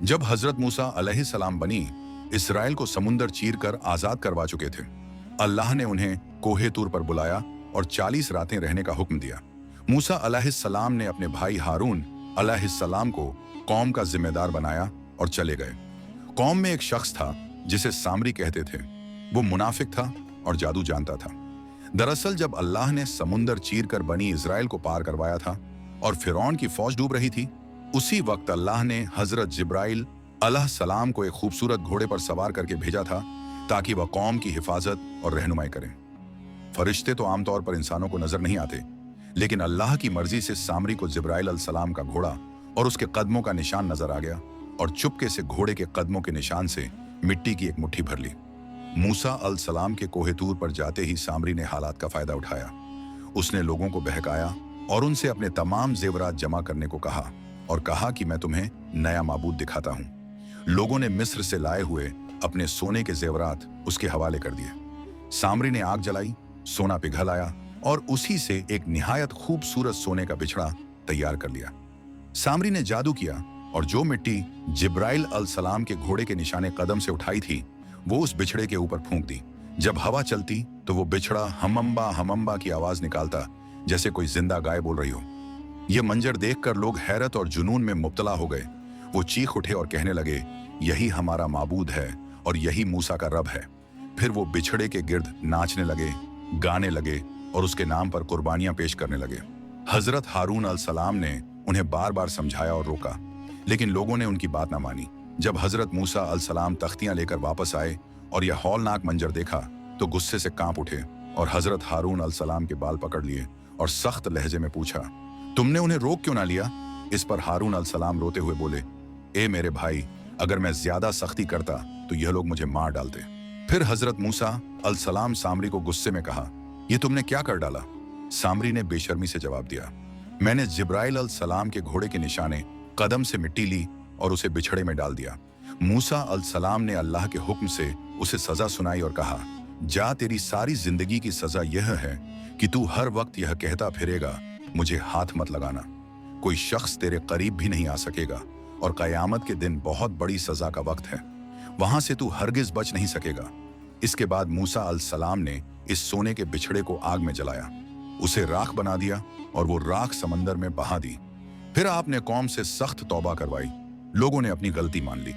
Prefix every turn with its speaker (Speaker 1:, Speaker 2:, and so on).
Speaker 1: जब हजरत मूसा अलैहिस्सलाम बनी इसराइल को समुंदर चीर कर आजाद करवा चुके थे, अल्लाह ने उन्हें कोहे तूर पर बुलाया और 40 रातें रहने का हुक्म दिया। मूसा अलैहिस्सलाम ने अपने भाई हारून अलैहिस्सलाम को कौम का जिम्मेदार बनाया और चले गए। कौम में एक शख्स था जिसे सामरी कहते थे। वो मुनाफिक था और जादू जानता था। दरअसल जब अल्लाह ने समुंदर चीर कर बनी इजराइल को पार करवाया था और फिरौन की फौज डूब रही थी, उसी वक्त अल्लाह ने हजरत जिब्राइल अलैहिस्सलाम को एक खूबसूरत घोड़े पर सवार करके भेजा था ताकि वह कौम की हिफाजत और रहनुमाई करें। फरिश्ते तो आमतौर पर इंसानों को नजर नहीं आते, लेकिन अल्लाह की मर्जी से सामरी को जिब्राइल अलैहिस्सलाम का घोड़ा और उसके कदमों का निशान नजर आ गया और चुपके से घोड़े के कदमों के निशान से मिट्टी की एक मुट्ठी भर ली। मूसा अलैहिस्सलाम के कोहे तूर पर जाते ही सामरी ने हालात का फायदा उठाया। उसने लोगों को बहकाया और उनसे अपने तमाम जेवरात जमा करने को कहा और कहा कि मैं तुम्हें नया माबूद दिखाता हूं। लोगों ने मिस्र से लाए हुए अपने सोने के जेवरात उसके हवाले कर दिए। सामरी ने आग जलाई, सोना पिघलाया और उसी से एक निहायत खूबसूरत सोने का बिछड़ा तैयार कर लिया। सामरी ने जादू किया और जो मिट्टी जिब्राइल अलैहिस्सलाम के घोड़े के निशाने कदम से उठाई थी, वो उस बिछड़े के ऊपर फूंक दी। जब हवा चलती तो वो बिछड़ा हमम्बा हमम्बा की आवाज निकालता, जैसे कोई जिंदा गाय बोल रही हो। यह मंजर देखकर लोग हैरत और जुनून में मुब्तला हो गए। वो चीख उठे और कहने लगे, यही हमारा माबूद है और यही मूसा का रब है। फिर वो बिछड़े के गिर्द नाचने लगे, गाने लगे और उसके नाम पर कुर्बानियां पेश करने लगे। हजरत हारून अलैहिस्सलाम ने उन्हें बार बार समझाया और रोका, लेकिन लोगों ने उनकी बात ना मानी। जब हजरत मूसा अलैहिस्सलाम तख्तियां लेकर वापस आए और यह हौलनाक मंजर देखा तो गुस्से से कांप उठे और हजरत हारून अलैहिस्सलाम के बाल पकड़ लिए और सख्त लहजे में पूछा, तुमने उन्हें रोक क्यों ना लिया? इस पर हारून अलैहिस्सलाम रोते हुए बोले, ए मेरे भाई, अगर मैं ज्यादा सख्ती करता तो यह लोग मुझे मार डालते। फिर हजरत मूसा अलैहिस्सलाम सामरी को गुस्से में कहा, ये तुमने क्या कर डाला? सामरी ने बेशर्मी से जवाब दिया, मैंने जिब्राइल अलैहिस्सलाम के घोड़े के निशाने कदम से मिट्टी ली और उसे बिछड़े में डाल दिया। मूसा अलैहिस्सलाम ने अल्लाह के हुक्म से उसे सजा सुनाई और कहा, जा, तेरी सारी जिंदगी की सजा यह है कि तू हर वक्त यह कहता फिरेगा, मुझे हाथ मत लगाना। कोई शख्स तेरे करीब भी नहीं आ सकेगा और कयामत के दिन बहुत बड़ी सजा का वक्त है, वहां से तू हरगिज बच नहीं सकेगा। इसके बाद मूसा अलैहिस्सलाम ने इस सोने के बिछड़े को आग में जलाया, उसे राख बना दिया और वो राख समंदर में बहा दी। फिर आपने कौम से सख्त तौबा करवाई। लोगों ने अपनी गलती मान ली।